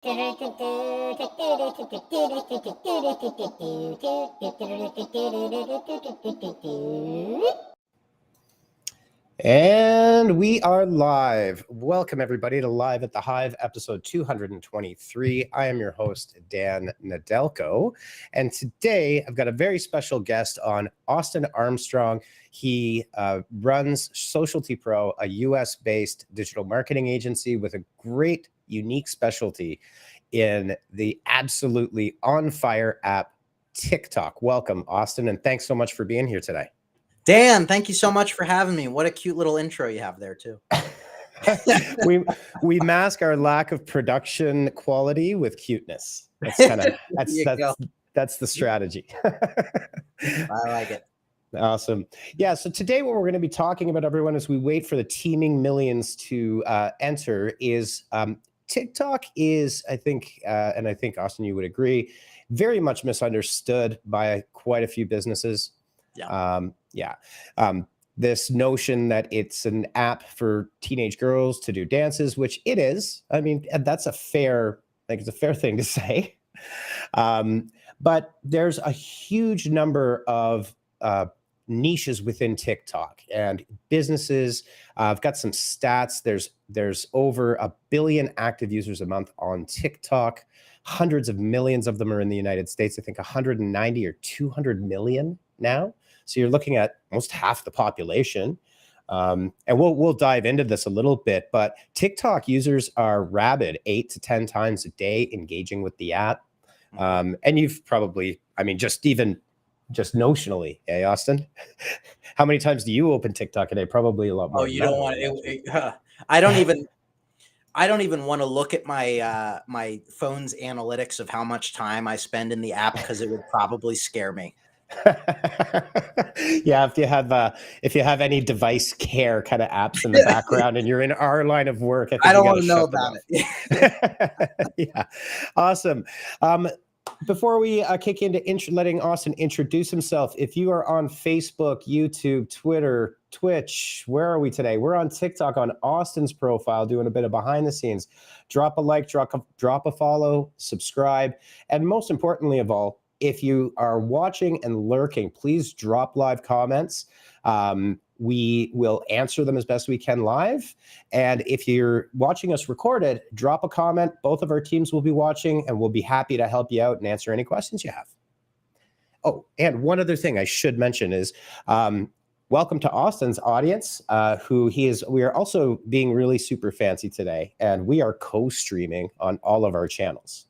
And we are live. Welcome, everybody, to Live at the Hive, episode 223. I am your host, Dan Nedelko. And today I've got a very special guest on, Austin Armstrong. He runs Socialty Pro, a US-based digital marketing agency with a great, unique specialty in the absolutely on-fire app, TikTok. Welcome, Austin, and thanks so much for being here today. Dan, thank you so much for having me. What a cute little intro you have there too. we mask our lack of production quality with cuteness. That's kind of that's the strategy. I like it. Awesome. Yeah. So today, what we're going to be talking about, everyone, as we wait for the teeming millions to enter, is TikTok is, I think, and I think Austin, you would agree, very much misunderstood by quite a few businesses. Yeah. This notion that it's an app for teenage girls to do dances, which it is. I mean, that's a fair, I think it's a fair thing to say. But there's a huge number of niches within TikTok, and businesses. I've got some stats. There's over 1 billion active users a month on TikTok. Hundreds of millions of them are in the United States. I think 190 or 200 million now. So you're looking at almost half the population. And we'll dive into this a little bit, but TikTok users are rabid 8 to 10 times a day engaging with the app. And you've probably, I mean, just notionally, Austin? How many times do you open TikTok a day? Probably a lot more. Oh, you don't want it. I don't even want to look at my my phone's analytics of how much time I spend in the app, because it would probably scare me. Yeah, if you have any device care kind of apps in the background and you're in our line of work, I think I don't want to know about it. Yeah, awesome. Before we kick into letting Austin introduce himself, if you are on Facebook, YouTube, Twitter, Twitch, where are we today? We're on TikTok on Austin's profile, doing a bit of behind the scenes. Drop a like, drop a follow, subscribe, and most importantly of all, if you are watching and lurking, please drop live comments. We will answer them as best we can live. And if you're watching us recorded, drop a comment. Both of our teams will be watching, and we'll be happy to help you out and answer any questions you have. Oh, and one other thing I should mention is welcome to Austin's audience, we are also being really super fancy today, and we are co-streaming on all of our channels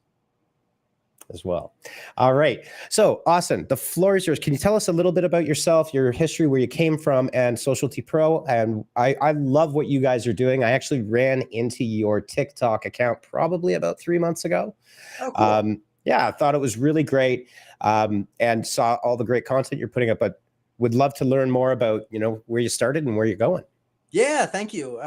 as well. All right. So, Austin, the floor is yours. Can you tell us a little bit about yourself, your history, where you came from, and Socialty Pro? And I love what you guys are doing. I actually ran into your TikTok account probably about 3 months ago. Oh, cool. Yeah, I thought it was really great, and saw all the great content you're putting up, but would love to learn more about, where you started and where you're going. Yeah, thank you.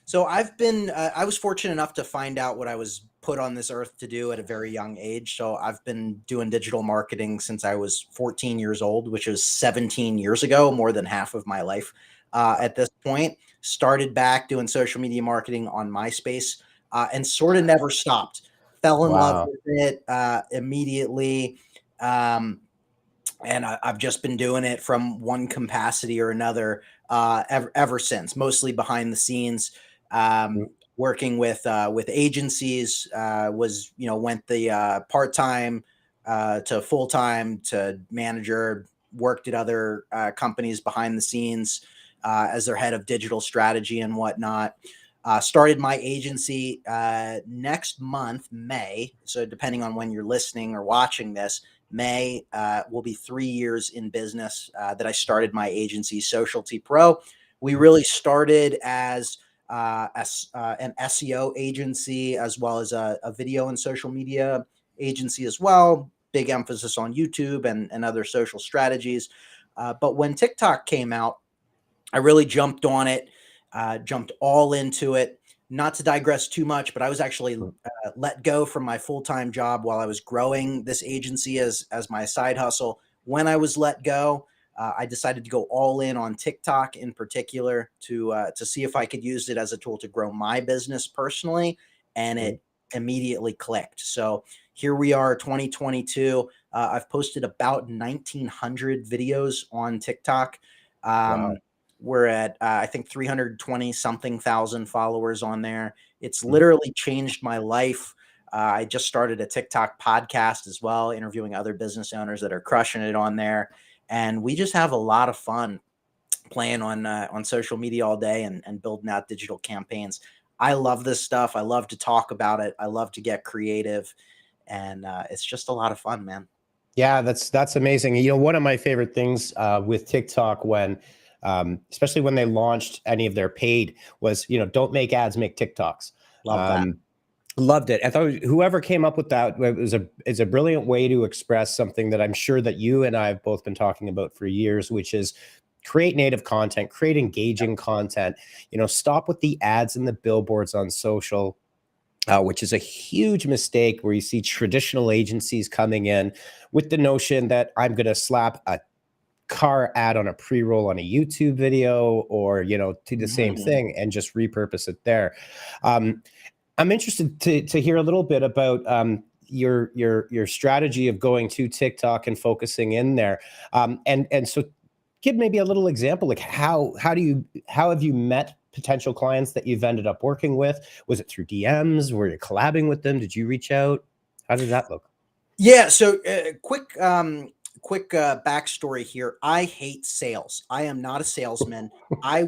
So I was fortunate enough to find out what I was put on this earth to do at a very young age. So I've been doing digital marketing since I was 14 years old, which is 17 years ago, more than half of my life at this point. Started back doing social media marketing on MySpace and sort of never stopped. Fell in love with it immediately. And I've just been doing it from one capacity or another ever since, mostly behind the scenes, working with agencies, went the part-time to full-time to manager, worked at other companies behind the scenes as their head of digital strategy and whatnot. Started my agency next month, May. So depending on when you're listening or watching this, May will be 3 years in business that I started my agency, Socialty Pro. We really started as an SEO agency, as well as a video and social media agency as well. Big emphasis on YouTube and other social strategies. But when TikTok came out, I really jumped on it, jumped all into it. Not to digress too much, but I was actually let go from my full-time job while I was growing this agency as my side hustle. When I was let go, I decided to go all in on TikTok in particular to see if I could use it as a tool to grow my business personally. And it immediately clicked. So here we are, 2022. I've posted about 1,900 videos on TikTok. Wow. We're at, I think, 320 something thousand followers on there. It's Mhm. literally changed my life. I just started a TikTok podcast as well, interviewing other business owners that are crushing it on there. And we just have a lot of fun playing on social media all day and building out digital campaigns. I love this stuff. I love to talk about it. I love to get creative, and it's just a lot of fun, man. Yeah, that's amazing. You know, one of my favorite things with TikTok when, especially when they launched any of their paid, was don't make ads, make TikToks. Love that. Um, Loved it. I thought whoever came up with that is a brilliant way to express something that I'm sure that you and I have both been talking about for years, which is create native content, create engaging content. Stop with the ads and the billboards on social. Which is a huge mistake where you see traditional agencies coming in with the notion that I'm going to slap a car ad on a pre-roll on a YouTube video or, do the same Mhm. thing and just repurpose it there. I'm interested to hear a little bit about your strategy of going to TikTok and focusing in there. And so give maybe a little example, like how have you met potential clients that you've ended up working with? Was it through DMs? Were you collabing with them? Did you reach out? How did that look? Yeah. So quick backstory here. I hate sales. I am not a salesman. I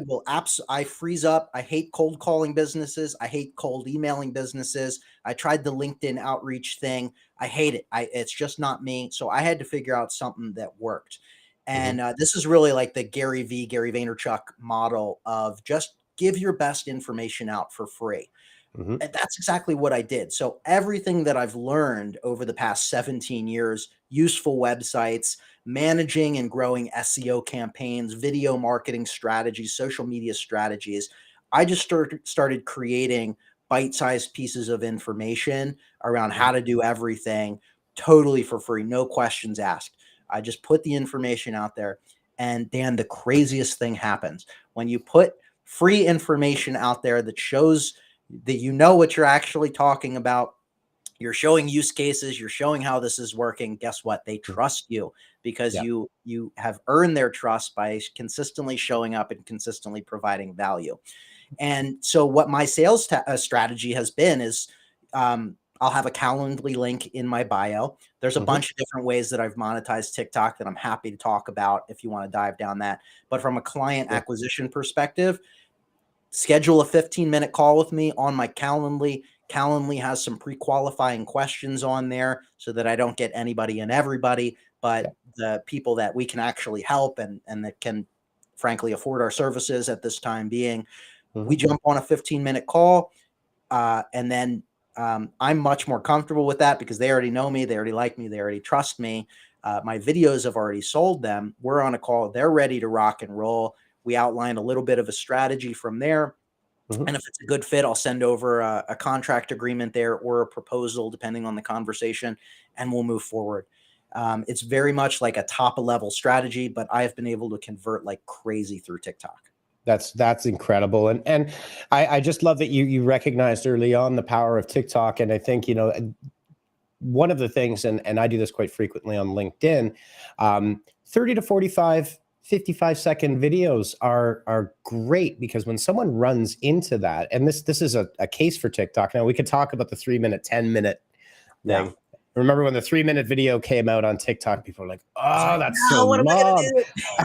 freeze up. I hate cold calling businesses. I hate cold emailing businesses. I tried the LinkedIn outreach thing. I hate it. It's just not me. So I had to figure out something that worked. Mhm, And this is really like the Gary Vaynerchuk model of just give your best information out for free. mhm, And that's exactly what I did. So everything that I've learned over the past 17 years, useful websites, managing and growing SEO campaigns, video marketing strategies, social media strategies, I just started creating bite-sized pieces of information around mhm. how to do everything totally for free, no questions asked. I just put the information out there. And Dan, the craziest thing happens when you put free information out there that shows that what you're actually talking about. You're showing use cases, you're showing how this is working. Guess what? They Mm. trust you because Yeah. you have earned their trust by consistently showing up and consistently providing value. And so what my sales strategy has been is I'll have a Calendly link in my bio. There's a Mhm. bunch of different ways that I've monetized TikTok that I'm happy to talk about if you want to dive down that. But from a client Sure. acquisition perspective, schedule a 15-minute call with me on my Calendly. Calendly has some pre-qualifying questions on there so that I don't get anybody and everybody, Yeah. but the people that we can actually help and that can frankly afford our services at this time being. We Mhm. jump on a 15-minute call, and then I'm much more comfortable with that because they already know me, they already like me, they already trust me. My videos have already sold them. We're on a call, they're ready to rock and roll. We outline a little bit of a strategy from there. Mhm. And if it's a good fit, I'll send over a contract agreement there or a proposal, depending on the conversation, and we'll move forward. It's very much like a top level strategy, but I have been able to convert like crazy through TikTok. That's incredible, and I just love that you recognized early on the power of TikTok, and I think one of the things, and I do this quite frequently on LinkedIn, 30 to 45, 55-second videos are great because when someone runs into that, and this is a case for TikTok. Now we could talk about the 3-minute, 10-minute Yeah. thing. Remember when the 3-minute video came out on TikTok, people were like, It's oh, like, that's so no, what am I going long.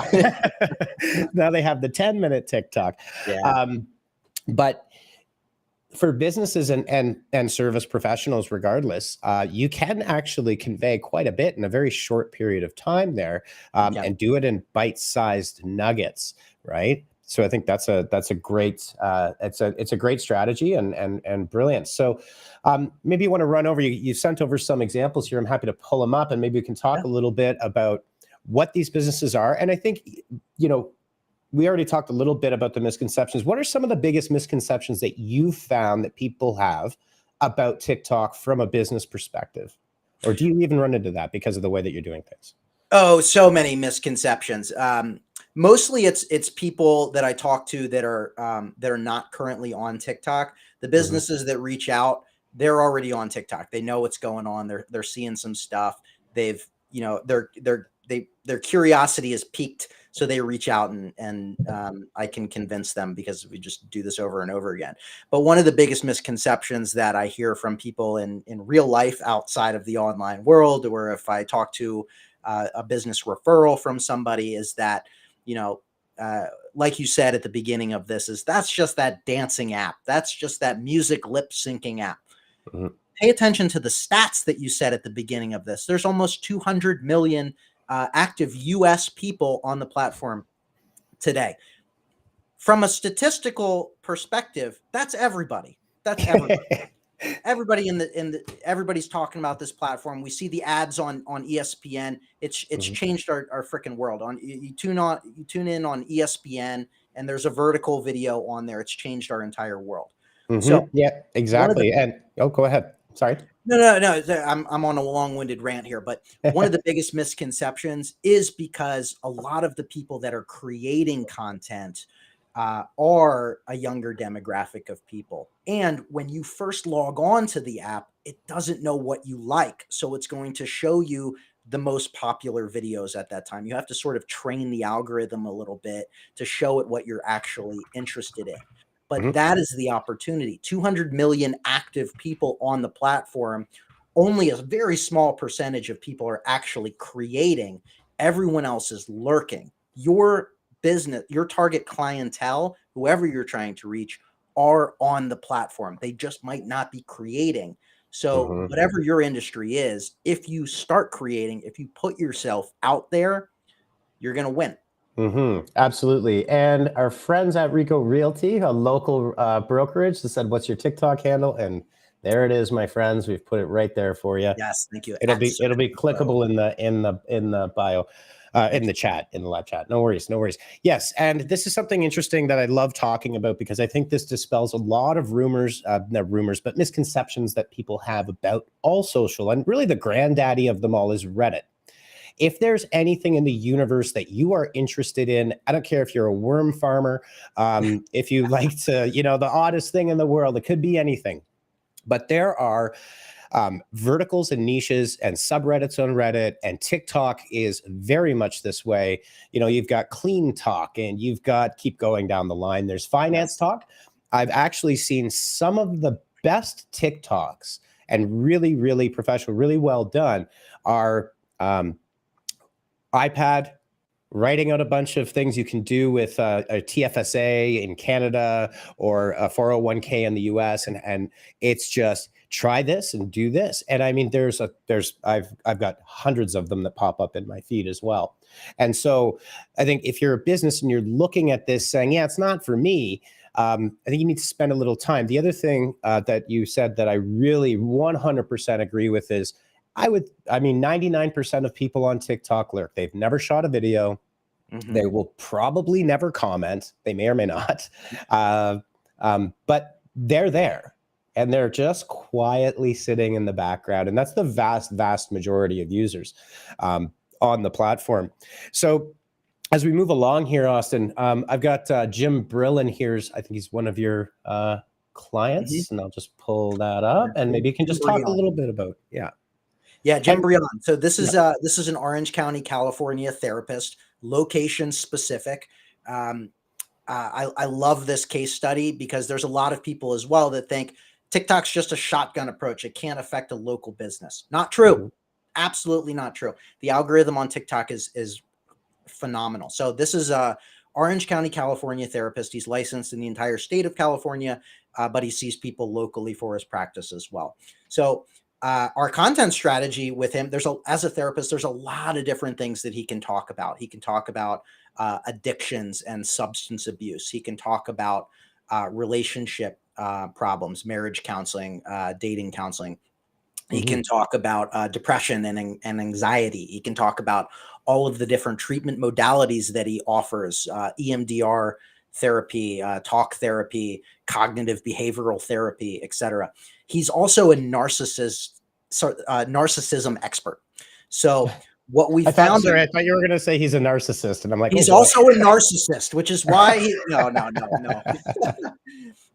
to do? Now they have the 10-minute TikTok. Yeah. Um, but for businesses and service professionals regardless, you can actually convey quite a bit in a very short period of time there, Yeah. and do it in bite-sized nuggets, right? So I think that's a great it's a great strategy and brilliant. So maybe you want to run over, you sent over some examples here. I'm happy to pull them up and maybe we can talk Yeah. a little bit about what these businesses are. And I think you know we already talked a little bit about the misconceptions. What are some of the biggest misconceptions that you found that people have about TikTok from a business perspective? Or do you even run into that because of the way that you're doing things? Oh, so many misconceptions. Mostly it's people that I talk to that are not currently on TikTok. The Mhm. businesses that reach out, they're already on TikTok. They know what's going on. They're seeing some stuff. They've, you know, their curiosity is piqued, so they reach out, and I can convince them because we just do this over and over again. But one of the biggest misconceptions that I hear from people in real life outside of the online world, or if I talk to a business referral from somebody, is that, you know, like you said at the beginning of this, is that's just that dancing app. That's just that music lip syncing app. Mm-hmm. Pay attention to the stats that you said at the beginning of this. There's almost 200 million active US people on the platform today. From a statistical perspective, that's everybody. That's everybody. Everybody everybody's talking about this platform. We see the ads on ESPN. It's mm-hmm. changed our freaking world. You tune in on ESPN, and there's a vertical video on there. It's changed our entire world. Mm-hmm. So yeah, exactly. And go ahead. Sorry. No. I'm on a long-winded rant here, but one of the biggest misconceptions is because a lot of the people that are creating content are a younger demographic of people. And when you first log on to the app, it doesn't know what you like. So it's going to show you the most popular videos at that time. You have to sort of train the algorithm a little bit to show it what you're actually interested in. But mm-hmm. that is the opportunity. 200 million active people on the platform. Only a very small percentage of people are actually creating. Everyone else is lurking. Your business, your target clientele, whoever you're trying to reach, are on the platform. They just might not be creating. So mm-hmm. whatever your industry is, if you start creating, if you put yourself out there, you're going to win. Mm-hmm. Absolutely. And our friends at Rico Realty, a local brokerage, they said, "What's your TikTok handle?" And there it is, my friends. We've put it right there for you. Yes, thank you. It'll be clickable in the bio, in the chat, in the live chat. No worries. Yes, and this is something interesting that I love talking about, because I think this dispels a lot of not rumors, but misconceptions that people have about all social. And really, the granddaddy of them all is Reddit. If there's anything in the universe that you are interested in, I don't care if you're a worm farmer, if you like to, the oddest thing in the world, it could be anything. But there are verticals and niches and subreddits on Reddit, and TikTok is very much this way. You've got clean talk, and you've got, keep going down the line. There's finance talk. I've actually seen some of the best TikToks, and really, really professional, really well done, are iPad, writing out a bunch of things you can do with a TFSA in Canada or a 401k in the US. And it's just try this and do this. And I mean, I've got hundreds of them that pop up in my feed as well. And so I think if you're a business and you're looking at this saying, yeah, it's not for me, I think you need to spend a little time. The other thing that you said that I really 100% agree with is, 99% of people on TikTok lurk. They've never shot a video. Mm-hmm. They will probably never comment. They may or may not. But they're there, and they're just quietly sitting in the background. And that's the vast, vast majority of users on the platform. So as we move along here, Austin, I've got Jim Brillin here. I think he's one of your clients, mm-hmm. and I'll just pull that up, and maybe you can just talk a little bit about, Yeah, Jim Brillin. So this is an Orange County, California therapist, location specific. I love this case study because there's a lot of people as well that think TikTok's just a shotgun approach. It can't affect a local business. Not true. Mm-hmm. Absolutely not true. The algorithm on TikTok is phenomenal. So this is a Orange County, California therapist. He's licensed in the entire state of California, but he sees people locally for his practice as well. So our content strategy with him, as a therapist, there's a lot of different things that he can talk about. He can talk about addictions and substance abuse. He can talk about relationship problems, marriage counseling, dating counseling. Mm-hmm. He can talk about depression and anxiety. He can talk about all of the different treatment modalities that he offers, EMDR therapy, talk therapy, cognitive behavioral therapy, etc. He's also a narcissism expert. So what we found— I thought you were going to say he's a narcissist, and I'm like, he's also a narcissist, which is why no,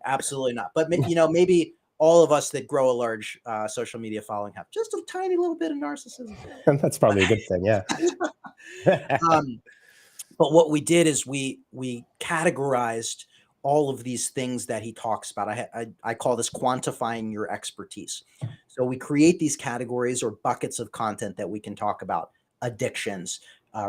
absolutely not. But maybe all of us that grow a large social media following have just a tiny little bit of narcissism. That's probably a good thing. Yeah. But what we did is we categorized all of these things that he talks about. I call this quantifying your expertise. So we create these categories or buckets of content that we can talk about: addictions,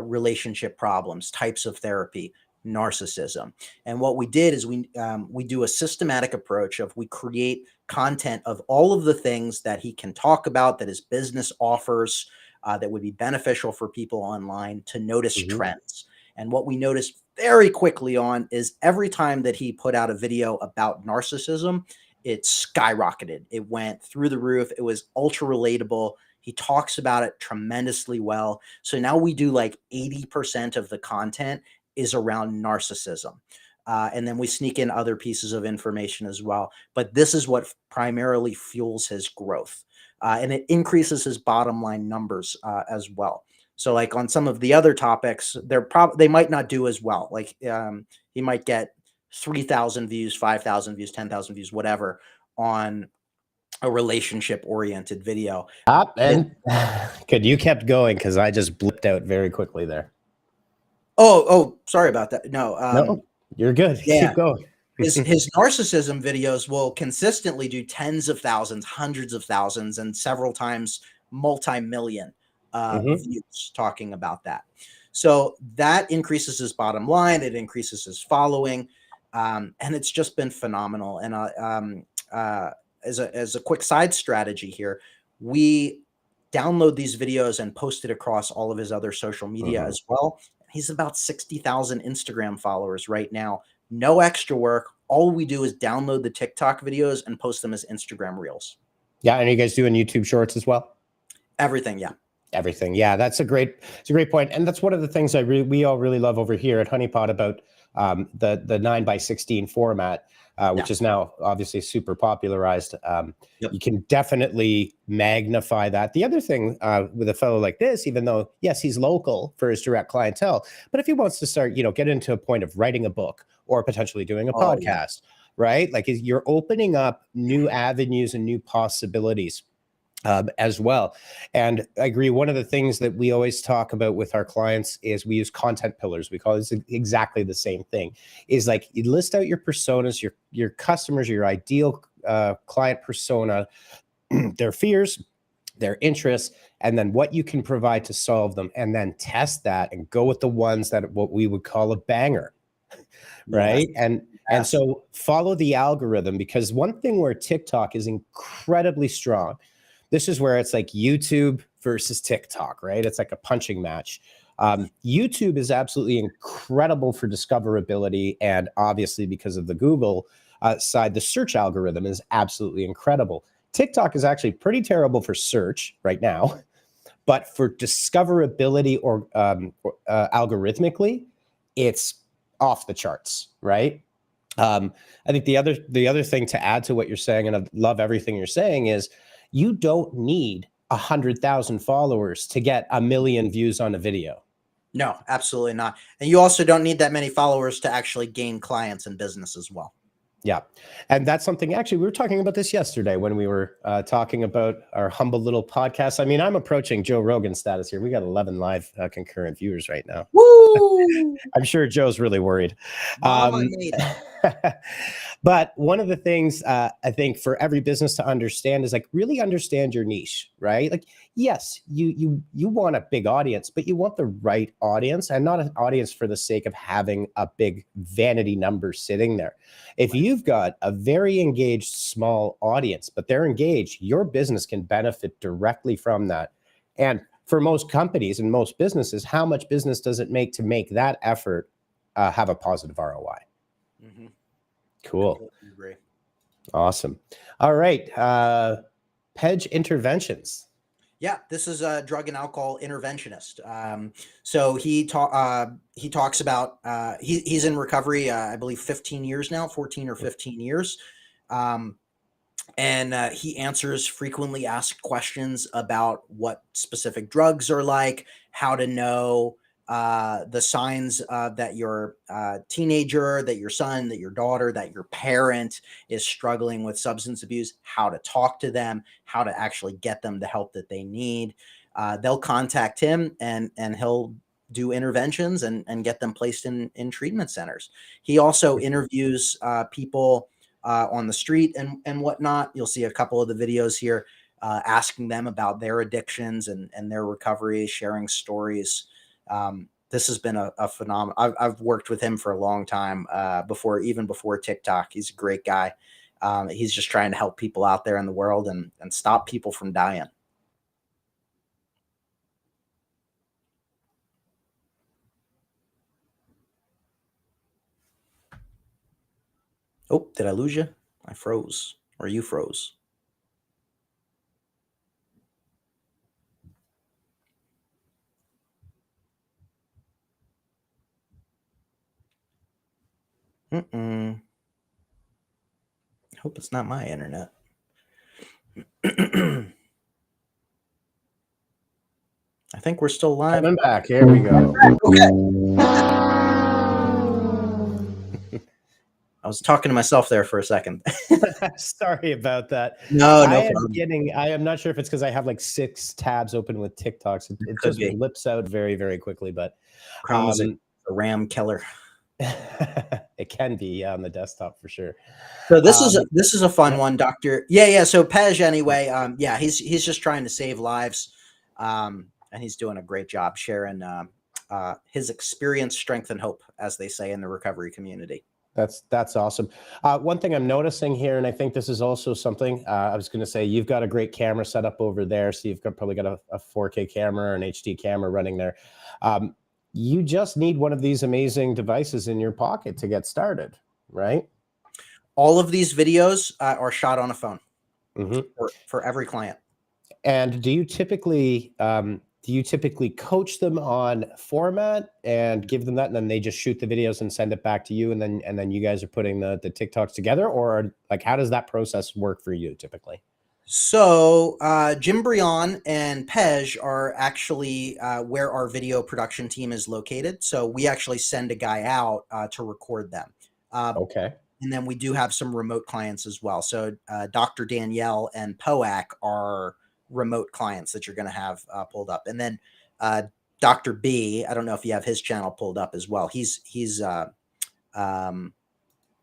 relationship problems, types of therapy, narcissism. And what we did is we do a systematic approach of we create content of all of the things that he can talk about, that his business offers, that would be beneficial for people online to notice trends. And what we noticed very quickly on is every time that he put out a video about narcissism, it skyrocketed. It went through the roof. It was ultra relatable. He talks about it tremendously well. So now we do like 80% of the content is around narcissism. And then we sneak in other pieces of information as well. But this is what primarily fuels his growth. And it increases his bottom line numbers as well. So like on some of the other topics, they might not do as well. Like he might get 3,000 views, 5,000 views, 10,000 views, whatever, on a relationship oriented video. And good. You kept going because I just blipped out very quickly there. Oh, sorry about that. No, you're good. Yeah. Keep going. His narcissism videos will consistently do tens of thousands, hundreds of thousands, and several times multi-million views talking about that. So that increases his bottom line. It increases his following. And it's just been phenomenal. And as a quick side strategy here, we download these videos and post it across all of his other social media as well. He's about 60,000 Instagram followers right now. No extra work. All we do is download the TikTok videos and post them as Instagram reels. Yeah. And are you guys doing YouTube shorts as well? Everything. Yeah. Everything. Yeah. It's a great point. And that's one of the things we all really love over here at Honeypot about the 9x16 format, which is now obviously super popularized. You can definitely magnify that. The other thing with a fellow like this, even though, yes, he's local for his direct clientele, but if he wants to start, get into a point of writing a book or potentially doing a podcast, right? Like you're opening up new avenues and new possibilities as well. And I agree. One of the things that we always talk about with our clients is we use content pillars. We call it exactly the same thing. Is like you list out your personas, your customers, your ideal client persona, their fears, their interests, and then what you can provide to solve them, and then test that and go with the ones that what we would call a banger, right? And so follow the algorithm, because one thing where TikTok is incredibly strong, this is where it's like YouTube versus TikTok, right? It's like a punching match. YouTube is absolutely incredible for discoverability. And obviously because of the Google side, the search algorithm is absolutely incredible. TikTok is actually pretty terrible for search right now, but for discoverability or algorithmically, it's off the charts, right? I think the other thing to add to what you're saying, and I love everything you're saying, is you don't need 100,000 followers to get 1 million views on a video. No, absolutely not. And you also don't need that many followers to actually gain clients in business as well. Yeah. And that's something, actually, we were talking about this yesterday when we were talking about our humble little podcast. I mean, I'm approaching Joe Rogan's status here. We got 11 live concurrent viewers right now. Woo! I'm sure Joe's really worried. But one of the things I think for every business to understand is like really understand your niche, right? Like, yes, you want a big audience, but you want the right audience, and not an audience for the sake of having a big vanity number sitting there. If you've got a very engaged small audience, but they're engaged, your business can benefit directly from that. And for most companies and most businesses, how much business does it make to make that effort have a positive ROI? Mm-hmm. Cool. Awesome. All right. Hedge Interventions. Yeah, this is a drug and alcohol interventionist. So he talks about he's in recovery, I believe 15 years now, 14 or 15 years. And he answers frequently asked questions about what specific drugs are like, how to know the signs that your teenager, that your son, that your daughter, that your parent is struggling with substance abuse, how to talk to them, how to actually get them the help that they need. They'll contact him and he'll do interventions and get them placed in treatment centers. He also interviews people on the street and whatnot. You'll see a couple of the videos here asking them about their addictions and their recovery, sharing stories. This has been a phenomenal. I've worked with him for a long time even before TikTok. He's a great guy. He's just trying to help people out there in the world and stop people from dying. Oh, did I lose you? I froze, or you froze. I hope it's not my internet. I think we're still live. Coming back. Here we go. Okay. I was talking to myself there for a second. Sorry about that. No I problem. am not sure if it's because I have like 6 tabs open with TikToks. It Could just be. lips out very, very quickly, but Chrome is a RAM killer. it can be on the desktop for sure. So this is a fun one, Doctor. Yeah. So Pej, anyway, yeah, he's just trying to save lives, and he's doing a great job sharing his experience, strength, and hope, as they say in the recovery community. That's awesome. One thing I'm noticing here, and I think this is also something I was going to say, you've got a great camera set up over there, so you've probably got a 4K camera or an HD camera running there. You just need one of these amazing devices in your pocket to get started, right? All of these videos are shot on a phone Mm-hmm. for every client. And do you typically coach them on format and give them that, and then they just shoot the videos and send it back to you, and then you guys are putting the TikToks together, or like how does that process work for you typically? So Jim Brion and Pej are actually where our video production team is located. So we actually send a guy out to record them. Okay. And then we do have some remote clients as well. So Dr. Danielle and Poac are remote clients that you're going to have pulled up. And then Dr. B, I don't know if you have his channel pulled up as well. He's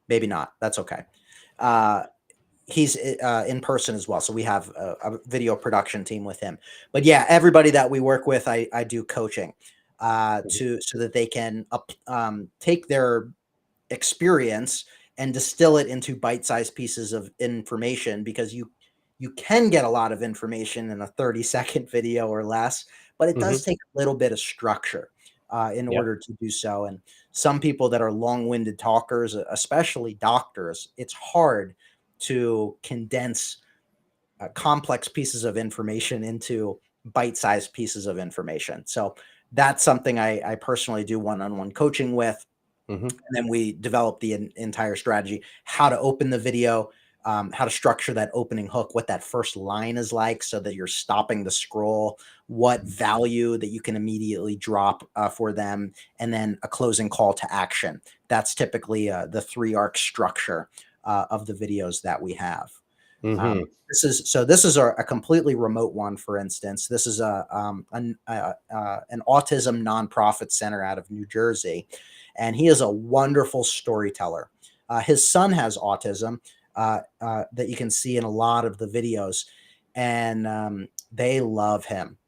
maybe not. That's okay. He's in person as well. So we have a video production team with him. But yeah, everybody that we work with, I do coaching so that they can take their experience and distill it into bite-sized pieces of information, because you can get a lot of information in a 30-second video or less, but it does take a little bit of structure in order to do so. And some people that are long-winded talkers, especially doctors, it's hard to condense complex pieces of information into bite-sized pieces of information. So that's something I personally do one-on-one coaching with. And then we develop the entire strategy, how to open the video, how to structure that opening hook, what that first line is like so that you're stopping the scroll, what value that you can immediately drop for them, and then a closing call to action. That's typically the 3-arc structure of the videos that we have. This is a completely remote one. For instance, this is an autism nonprofit center out of New Jersey, and he is a wonderful storyteller. His son has autism that you can see in a lot of the videos, and they love him.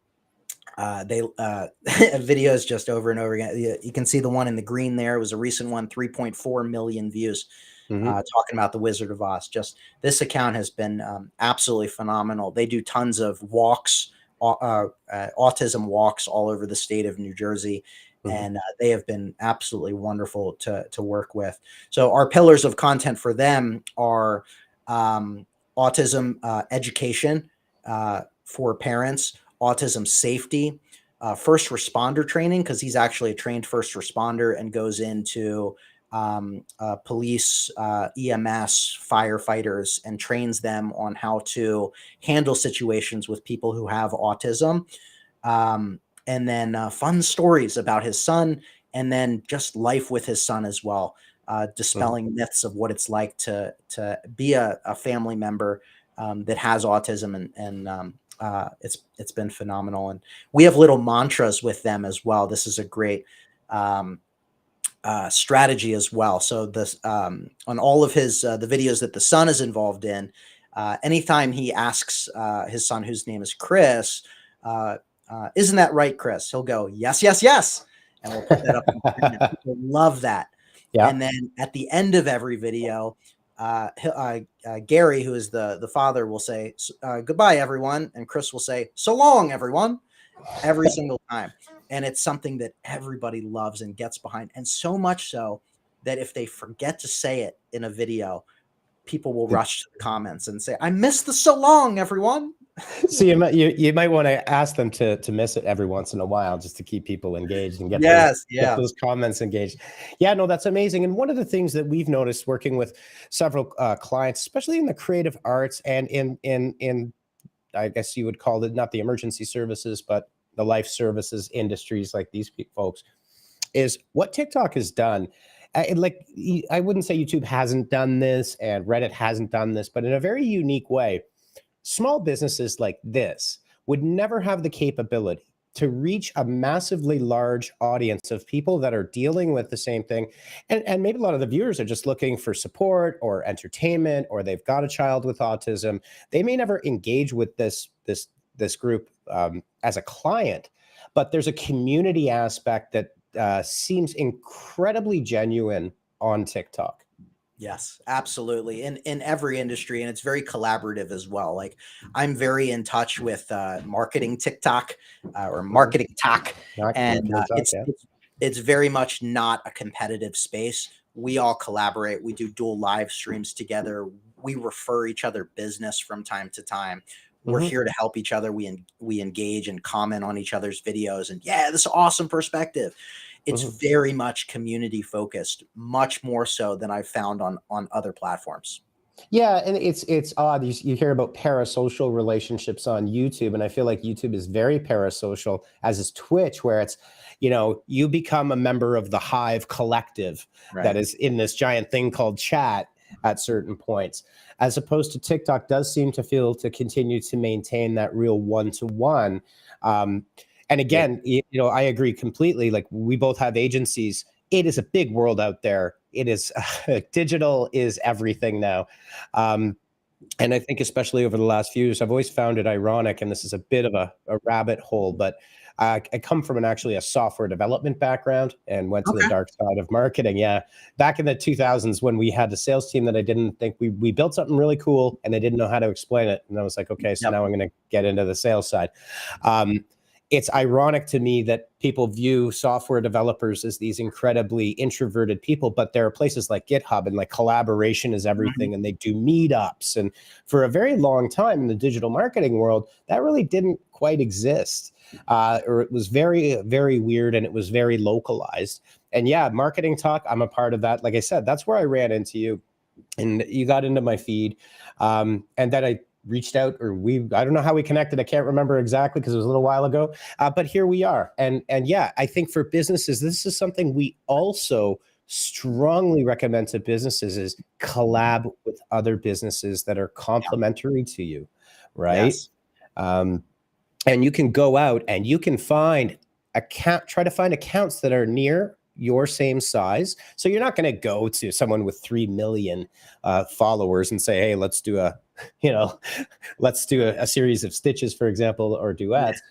Videos just over and over again. You can see the one in the green there. It was a recent one, 3.4 million views. Talking about the Wizard of Oz. Just this account has been absolutely phenomenal. They do tons of walks, autism walks all over the state of New Jersey, and they have been absolutely wonderful to work with. So our pillars of content for them are autism education for parents, autism safety, first responder training, because he's actually a trained first responder and goes into police, EMS, firefighters, and trains them on how to handle situations with people who have autism. and then fun stories about his son, and then just life with his son as well, dispelling myths of what it's like to be a family member that has autism, and it's been phenomenal. And we have little mantras with them as well. This is a great strategy as well. So this on all of his the videos that the son is involved in, anytime he asks his son, whose name is Chris, isn't that right, Chris? He'll go, yes, yes, yes, and we'll put that up on screen. And people love that. Yeah. And then at the end of every video, Gary, who is the father, will say, goodbye, everyone. And Chris will say, so long, everyone, every single time. And it's something that everybody loves and gets behind. And so much so that if they forget to say it in a video, people will rush to the comments and say, I missed the so long, everyone. So you might want to ask them to miss it every once in a while, just to keep people engaged and get those comments engaged. Yeah, no, that's amazing. And one of the things that we've noticed working with several clients, especially in the creative arts and in I guess you would call it not the emergency services, but the life services industries like these folks, is what TikTok has done. Like, I wouldn't say YouTube hasn't done this and Reddit hasn't done this, but in a very unique way. Small businesses like this would never have the capability to reach a massively large audience of people that are dealing with the same thing. And maybe a lot of the viewers are just looking for support or entertainment, or they've got a child with autism. They may never engage with this group as a client, but there's a community aspect that seems incredibly genuine on TikTok. Yes, absolutely. In every industry, and it's very collaborative as well. Like, I'm very in touch with marketing TikTok or marketing talk, and it's very much not a competitive space. We all collaborate. We do dual live streams together. We refer each other business from time to time. We're here to help each other. We engage and comment on each other's videos, and yeah, this awesome perspective. It's very much community focused, much more so than I've found on other platforms. Yeah, and it's odd. You hear about parasocial relationships on YouTube, and I feel like YouTube is very parasocial, as is Twitch, where it's, you become a member of the Hive collective that is in this giant thing called chat at certain points, as opposed to TikTok does seem to feel to continue to maintain that real one-to-one. And again, I agree completely. Like, we both have agencies. It is a big world out there. It is digital is everything now. And I think especially over the last few years, I've always found it ironic, and this is a bit of a rabbit hole, but I come from actually a software development background and went to the dark side of marketing. Yeah. Back in the 2000s, when we had a sales team that I didn't think we built something really cool and they didn't know how to explain it. And I was like, okay, so now I'm going to get into the sales side. It's ironic to me that people view software developers as these incredibly introverted people, but there are places like GitHub and like collaboration is everything. And they do meetups. And for a very long time in the digital marketing world, that really didn't quite exist. Or it was very, very weird, and it was very localized. And yeah, marketing talk, I'm a part of that. Like I said, that's where I ran into you, and you got into my feed. And then I reached out, or I don't know how we connected. I can't remember exactly because it was a little while ago, but here we are. And yeah, I think for businesses, this is something we also strongly recommend to businesses, is collab with other businesses that are complementary to you. Right. Yes. And you can go out and you can try to find accounts that are near your same size. So you're not going to go to someone with 3 million followers and say, hey, let's do a series of stitches, for example, or duets.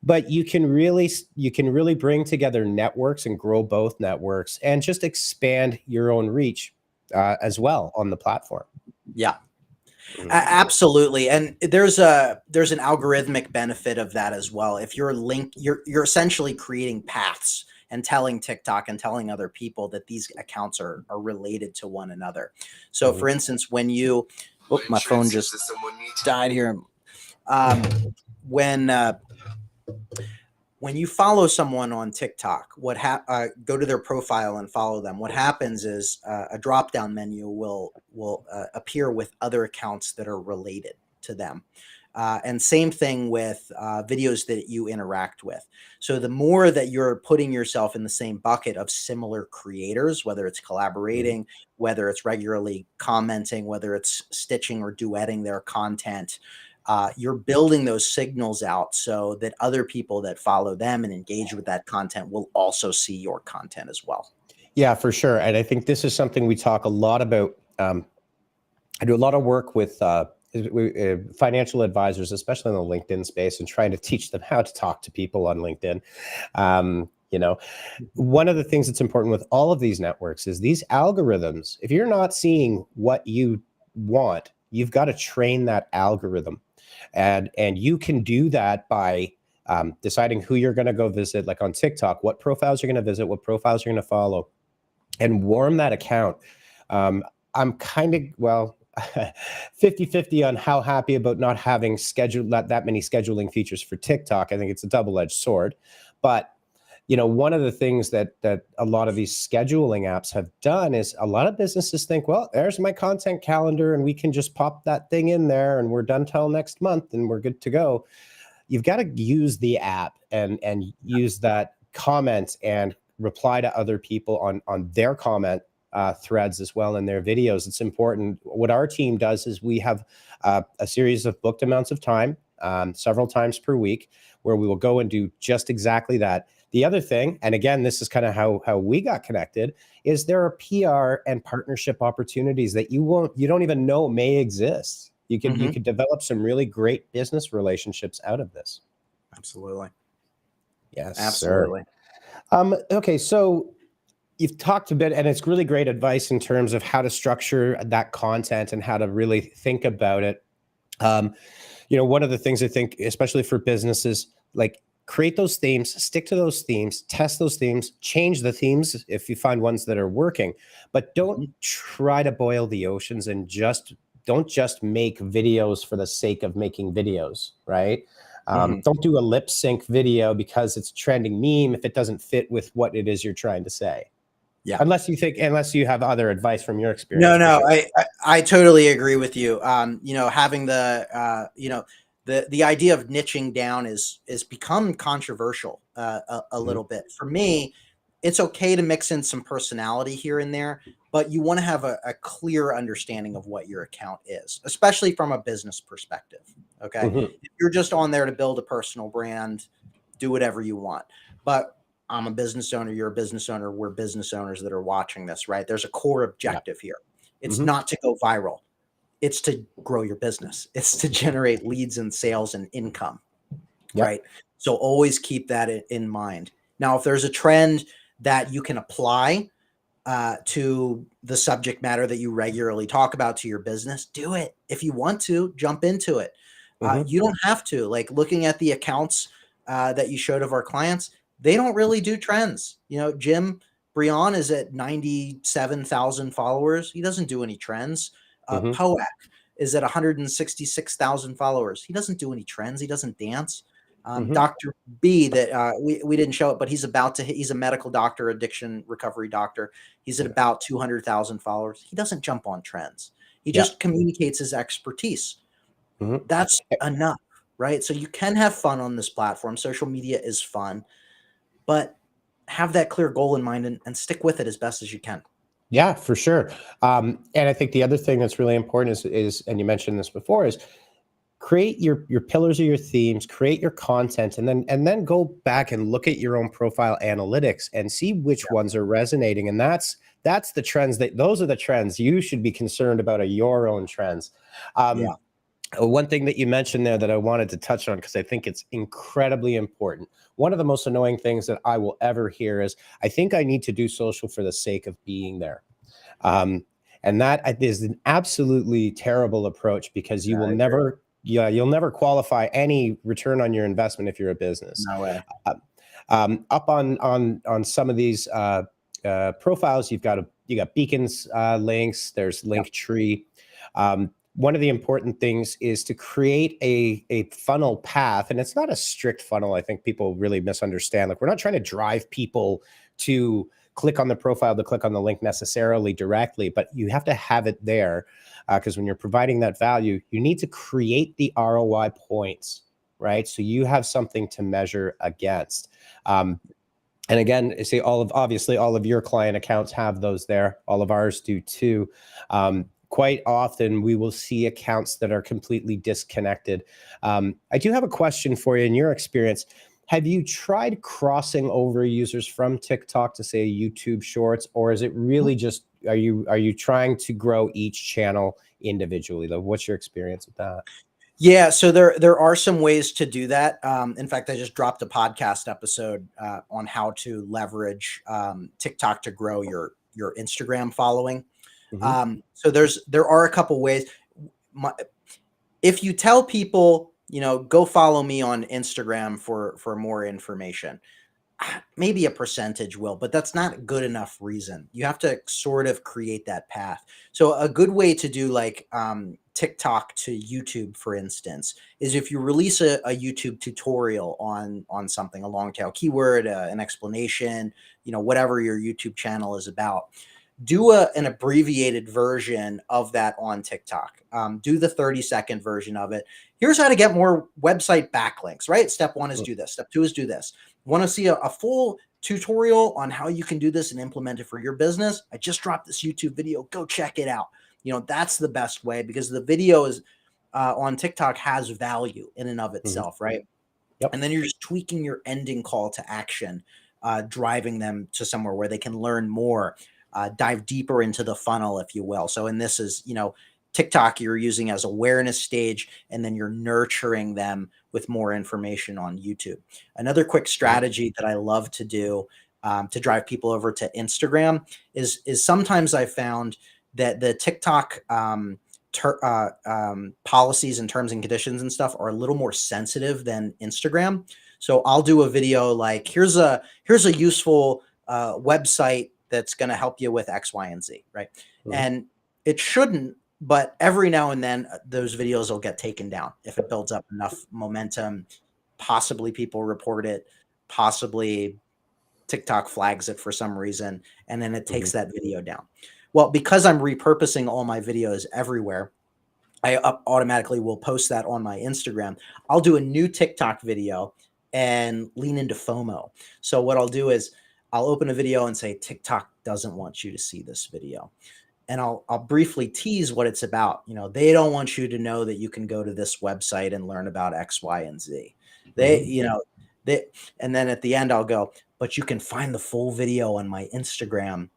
But you can really bring together networks and grow both networks and just expand your own reach as well on the platform. Yeah. Absolutely. And there's an algorithmic benefit of that as well. If you're you're essentially creating paths and telling TikTok and telling other people that these accounts are related to one another. So for instance, when you, my phone just died here. When you follow someone on TikTok, go to their profile and follow them. What happens is a drop-down menu will appear with other accounts that are related to them. And same thing with videos that you interact with. So the more that you're putting yourself in the same bucket of similar creators, whether it's collaborating, whether it's regularly commenting, whether it's stitching or duetting their content, you're building those signals out so that other people that follow them and engage with that content will also see your content as well. Yeah, for sure. And I think this is something we talk a lot about. I do a lot of work with financial advisors, especially in the LinkedIn space, and trying to teach them how to talk to people on LinkedIn. You know, one of the things that's important with all of these networks is these algorithms. If you're not seeing what you want, you've got to train that algorithm. And you can do that by deciding who you're going to go visit, like on TikTok, what profiles you're going to visit, what profiles you're going to follow, and warm that account. I'm kind of, well, 50-50 on how happy about not having that many scheduling features for TikTok. I think it's a double-edged sword. But you know, one of the things that a lot of these scheduling apps have done is a lot of businesses think, well, there's my content calendar and we can just pop that thing in there and we're done till next month and we're good to go. You've got to use the app and use that comment and reply to other people on their comment threads as well in their videos. It's important. What our team does is we have a series of booked amounts of time, several times per week, where we will go and do just exactly that. The other thing, and again, this is kind of how we got connected, is there are PR and partnership opportunities that you don't even know may exist. You could develop some really great business relationships out of this. Absolutely. Yes, absolutely. Sir. Okay, so you've talked a bit, and it's really great advice in terms of how to structure that content and how to really think about it. You know, one of the things I think, especially for businesses, like create those themes, stick to those themes, test those themes, change the themes if you find ones that are working, but don't try to boil the oceans and don't just make videos for the sake of making videos, right? Don't do a lip sync video because it's a trending meme if it doesn't fit with what it is you're trying to say. Yeah. Unless you have other advice from your experience. No, I totally agree with you. You know, having the the idea of niching down is become controversial a little bit. For me, it's okay to mix in some personality here and there, but you want to have a clear understanding of what your account is, especially from a business perspective. Okay. If you're just on there to build a personal brand, do whatever you want. But I'm a business owner, you're a business owner, we're business owners that are watching this, right? There's a core objective here. It's not to go viral. It's to grow your business. It's to generate leads and sales and income, right? So always keep that in mind. Now, if there's a trend that you can apply to the subject matter that you regularly talk about to your business, do it. If you want to, jump into it. You don't have to. Like looking at the accounts that you showed of our clients, they don't really do trends. You know, Jim Brion is at 97,000 followers. He doesn't do any trends. Poak is at 166,000 followers. He doesn't do any trends. He doesn't dance. Dr. B that we didn't show it, but he's a medical doctor, addiction recovery doctor. He's at about 200,000 followers. He doesn't jump on trends. He just communicates his expertise. That's enough, right? So you can have fun on this platform. Social media is fun, but have that clear goal in mind and stick with it as best as you can. Yeah, for sure. And I think the other thing that's really important is, and you mentioned this before, is create your pillars or your themes, create your content, and then go back and look at your own profile analytics and see which ones are resonating. And that's the trends those are the trends you should be concerned about, your own trends. One thing that you mentioned there that I wanted to touch on, because I think it's incredibly important. One of the most annoying things that I will ever hear is, I think I need to do social for the sake of being there. And that is an absolutely terrible approach, because you will never, you'll never qualify any return on your investment if you're a business. No way. Up on some of these profiles, you got beacons, links, there's Linktree. One of the important things is to create a funnel path, and it's not a strict funnel. I think people really misunderstand. Like, we're not trying to drive people to click on the profile to click on the link necessarily directly, but you have to have it there, because when you're providing that value, you need to create the ROI points, right? So you have something to measure against. And again, see, obviously all of your client accounts have those there. All of ours do too. Quite often we will see accounts that are completely disconnected. I do have a question for you. In your experience, have you tried crossing over users from TikTok to, say, YouTube Shorts, or is it really just, are you trying to grow each channel individually? Though, what's your experience with that? Yeah, so there are some ways to do that. In fact, I just dropped a podcast episode on how to leverage TikTok to grow your Instagram following. So there are a couple ways. If you tell people, go follow me on Instagram for more information, maybe a percentage will, but that's not a good enough reason. You have to sort of create that path. So a good way to do like TikTok to YouTube, for instance, is if you release a YouTube tutorial on something, a long tail keyword, an explanation, whatever your YouTube channel is about, do an abbreviated version of that on TikTok. Do the 30-second version of it. Here's how to get more website backlinks, right? Step 1 is do this. Step 2 is do this. Want to see a full tutorial on how you can do this and implement it for your business? I just dropped this YouTube video. Go check it out. That's the best way, because the video is on TikTok has value in and of itself, right? Yep. And then you're just tweaking your ending call to action, driving them to somewhere where they can learn more, dive deeper into the funnel, if you will. So, and this is, TikTok you're using as awareness stage, and then you're nurturing them with more information on YouTube. Another quick strategy that I love to do to drive people over to Instagram is sometimes I found that the TikTok policies and terms and conditions and stuff are a little more sensitive than Instagram. So I'll do a video like, here's a useful website that's going to help you with X, Y, and Z, right? And it shouldn't, but every now and then those videos will get taken down if it builds up enough momentum. Possibly people report it, possibly TikTok flags it for some reason, and then it takes that video down. Well, because I'm repurposing all my videos everywhere, I automatically will post that on my Instagram. I'll do a new TikTok video and lean into FOMO. So what I'll do is I'll open a video and say, TikTok doesn't want you to see this video. And I'll briefly tease what it's about. They don't want you to know that you can go to this website and learn about X, Y, and Z. And then at the end I'll go, but you can find the full video on my Instagram.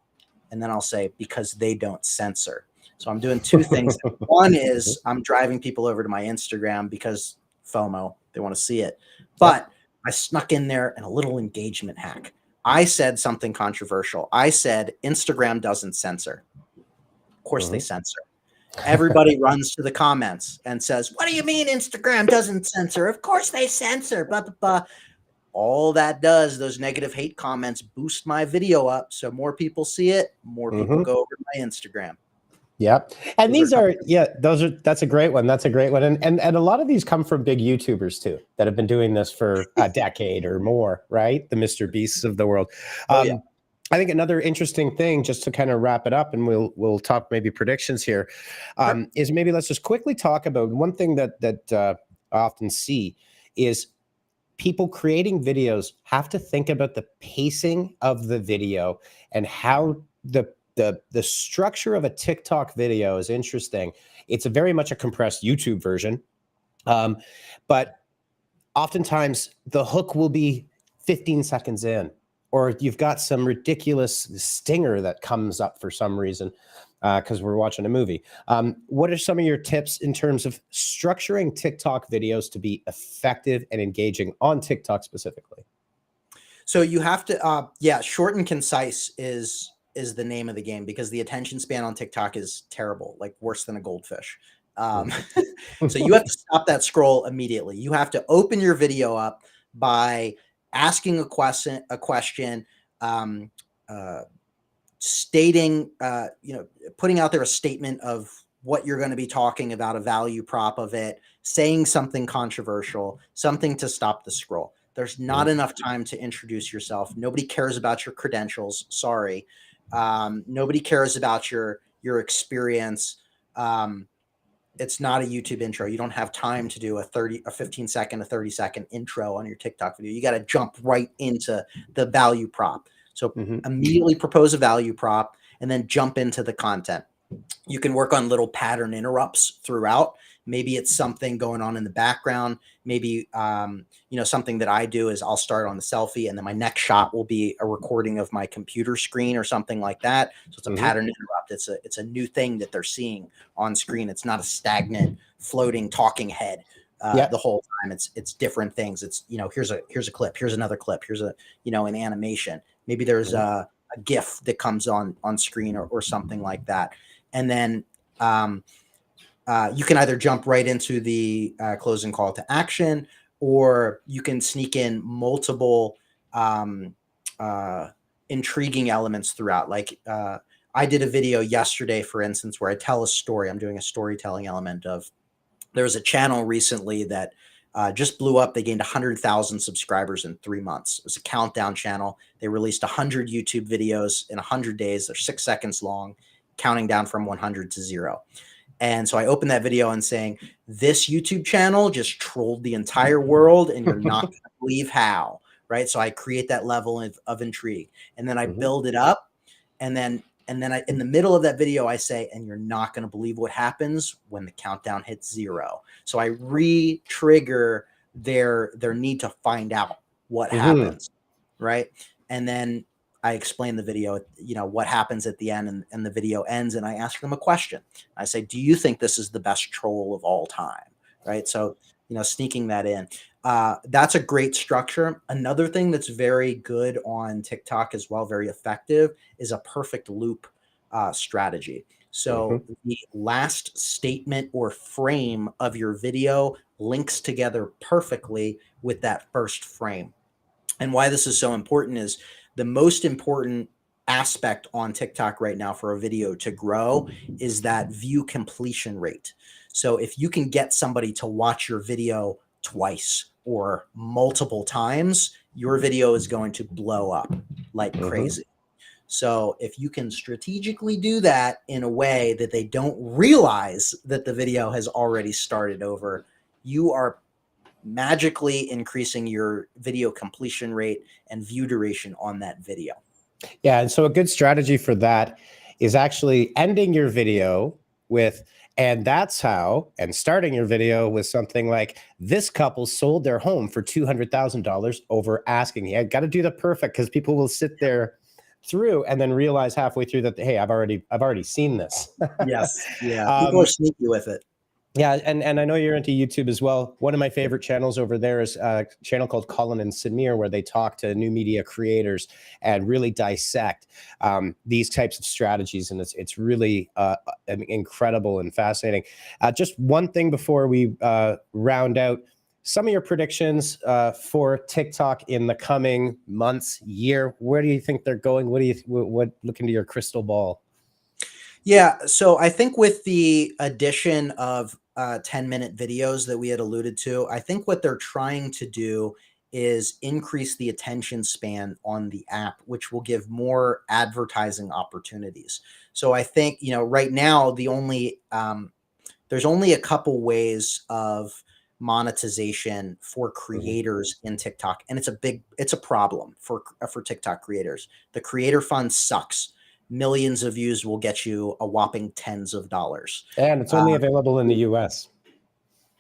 And then I'll say, because they don't censor. So I'm doing two things. One is I'm driving people over to my Instagram because FOMO, they want to see it. But I snuck in there and a little engagement hack. I said something controversial. I said, Instagram doesn't censor. Of course they censor. Everybody runs to the comments and says, what do you mean Instagram doesn't censor? Of course they censor, blah, blah, blah. All that does, those negative hate comments boost my video up. So more people see it, more people go over to my Instagram. Yep. And that's a great one. That's a great one. And a lot of these come from big YouTubers too, that have been doing this for a decade or more, right? The Mr. Beasts of the world. I think another interesting thing, just to kind of wrap it up, and we'll talk maybe predictions here, is maybe let's just quickly talk about one thing that I often see is people creating videos have to think about the pacing of the video and how the structure of a TikTok video is interesting. It's very much a compressed YouTube version, but oftentimes the hook will be 15 seconds in, or you've got some ridiculous stinger that comes up for some reason because we're watching a movie. What are some of your tips in terms of structuring TikTok videos to be effective and engaging on TikTok specifically? So you have to, short and concise is the name of the game, because the attention span on TikTok is terrible, like worse than a goldfish. So you have to stop that scroll immediately. You have to open your video up by asking a question, stating, putting out there a statement of what you're going to be talking about, a value prop of it, saying something controversial, something to stop the scroll. There's not enough time to introduce yourself. Nobody cares about your credentials. Sorry. Nobody cares about your experience. It's not a YouTube intro. You don't have time to do a 15 second, a 30-second intro on your TikTok video. You got to jump right into the value prop. So immediately propose a value prop and then jump into the content. You can work on little pattern interrupts throughout. Maybe it's something going on in the background. Maybe, something that I do is I'll start on the selfie and then my next shot will be a recording of my computer screen or something like that. So it's a pattern interrupt. It's a new thing that they're seeing on screen. It's not a stagnant, floating, talking head the whole time. It's different things. It's, here's a clip, here's another clip, here's an animation. Maybe there's a GIF that comes on screen or something like that. And then you can either jump right into the closing call to action, or you can sneak in multiple intriguing elements throughout. Like I did a video yesterday, for instance, where I tell a story. I'm doing a storytelling element of, there was a channel recently that just blew up. They gained 100,000 subscribers in 3 months. It was a countdown channel. They released 100 YouTube videos in 100 days. They're 6 seconds long, counting down from 100 to 0. And so I opened that video and saying, this YouTube channel just trolled the entire world and you're not going to believe how, right? So I create that level of intrigue, and then I build it up. And then I, in the middle of that video, I say, and you're not going to believe what happens when the countdown hits 0. So I re-trigger their need to find out what happens, right? And then I explain the video, what happens at the end, and the video ends, and I ask them a question. I say, do you think this is the best troll of all time? Right. So, sneaking that in, that's a great structure. Another thing that's very good on TikTok as well, very effective, is a perfect loop strategy. So the last statement or frame of your video links together perfectly with that first frame. And why this is so important is, the most important aspect on TikTok right now for a video to grow is that view completion rate. So if you can get somebody to watch your video twice or multiple times, your video is going to blow up like crazy. So if you can strategically do that in a way that they don't realize that the video has already started over, you are magically increasing your video completion rate and view duration on that video. Yeah. And so a good strategy for that is actually ending your video with, and that's how, and starting your video with something like, this couple sold their home for $200,000 over asking. You got to do the perfect, because people will sit there through and then realize halfway through that, hey, I've already seen this. Yes. Yeah. People are sneaky with it. Yeah, and I know you're into YouTube as well. One of my favorite channels over there is a channel called Colin and Samir, where they talk to new media creators and really dissect these types of strategies. And it's really incredible and fascinating. Just one thing before we round out, some of your predictions for TikTok in the coming months, year. Where do you think they're going? What look into your crystal ball? Yeah, so I think with the addition of 10-minute videos that we had alluded to, I think what they're trying to do is increase the attention span on the app, which will give more advertising opportunities. So I think, right now, there's only a couple ways of monetization for creators in TikTok, and it's a problem for TikTok creators. The creator fund sucks. Millions of views will get you a whopping tens of dollars. And it's only available in the US.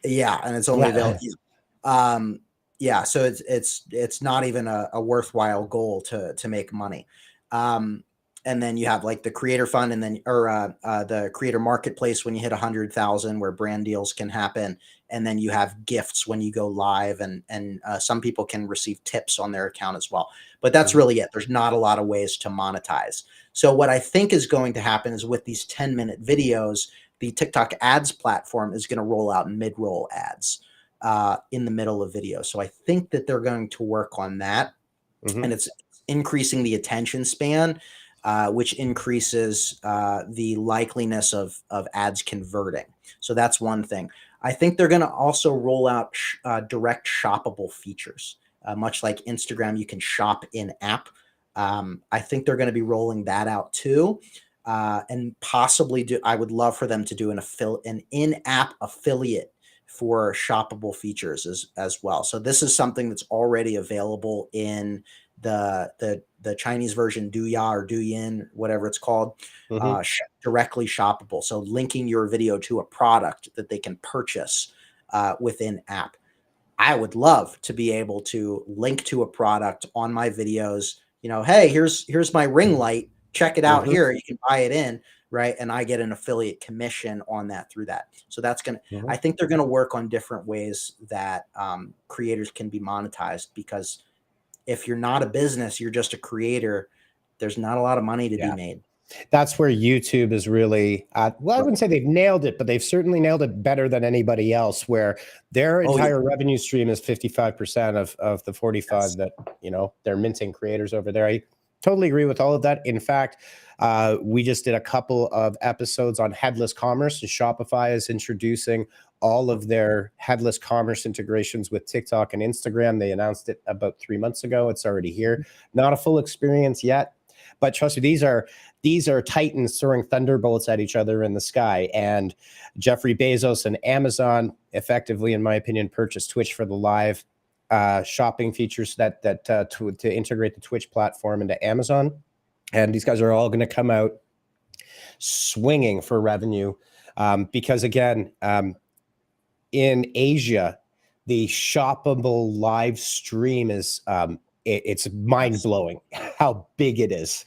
Yeah. And it's only available. Yeah. So it's not even a worthwhile goal to make money. And then you have like the creator fund, and then, the creator marketplace when you hit 100,000, where brand deals can happen. And then you have gifts when you go live, and some people can receive tips on their account as well. But that's really it. There's not a lot of ways to monetize. So what I think is going to happen is, with these 10-minute videos, the TikTok ads platform is going to roll out mid-roll ads in the middle of videos. So I think that they're going to work on that, and it's increasing the attention span, which increases the likeliness of ads converting. So that's one thing. I think they're going to also roll out direct shoppable features. much like Instagram, you can shop in app. I think they're going to be rolling that out too. And possibly I would love for them to do an in-app affiliate for shoppable features as well. So this is something that's already available in the Chinese version, Douya or Douyin, whatever it's called, directly shoppable. So linking your video to a product that they can purchase within app. I would love to be able to link to a product on my videos. You know, hey, here's my ring light. Check it out here. You can buy it in, right? And I get an affiliate commission on that through that. So that's I think they're gonna work on different ways that creators can be monetized, because if you're not a business, you're just a creator, there's not a lot of money to be made. That's where YouTube is really, well, I wouldn't say they've nailed it, but they've certainly nailed it better than anybody else, where their entire revenue stream is 55% of the 45 that, you know, they're minting creators over there. I totally agree with all of that. In fact, we just did a couple of episodes on headless commerce, and Shopify is introducing all of their headless commerce integrations with TikTok and Instagram. They announced it about 3 months ago. It's already here. Not a full experience yet, but trust me, these are titans throwing thunderbolts at each other in the sky. And Jeffrey Bezos and Amazon effectively, in my opinion, purchased Twitch for the live shopping features to integrate the Twitch platform into Amazon. And these guys are all going to come out swinging for revenue because, again, in Asia, the shoppable live stream is it's mind-blowing how big it is.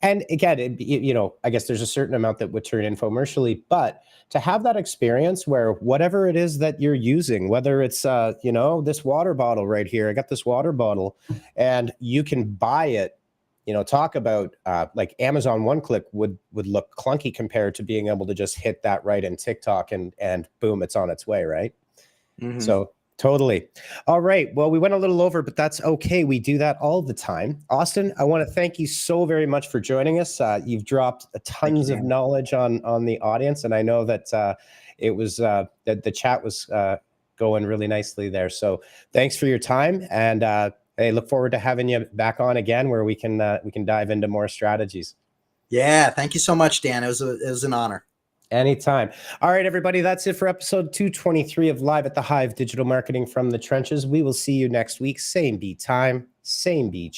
And again, you know, I guess there's a certain amount that would turn infomercially, but to have that experience where whatever it is that you're using, whether it's, you know, this water bottle right here, I got this water bottle, and you can buy it, you know, talk about like Amazon one-click would look clunky compared to being able to just hit that right in TikTok and boom, it's on its way, right? So totally. All right. Well, we went a little over, but that's okay. We do that all the time. Austin, I want to thank you so very much for joining us. You've dropped tons of knowledge on the audience, and I know that it was that the chat was going really nicely there. So thanks for your time, and I look forward to having you back on again, where we can dive into more strategies. Yeah, thank you so much, Dan. It was an honor. Anytime. All right, everybody, that's it for episode 223 of Live at the Hive, Digital Marketing from the Trenches. We will see you next week. Same beat time, same beat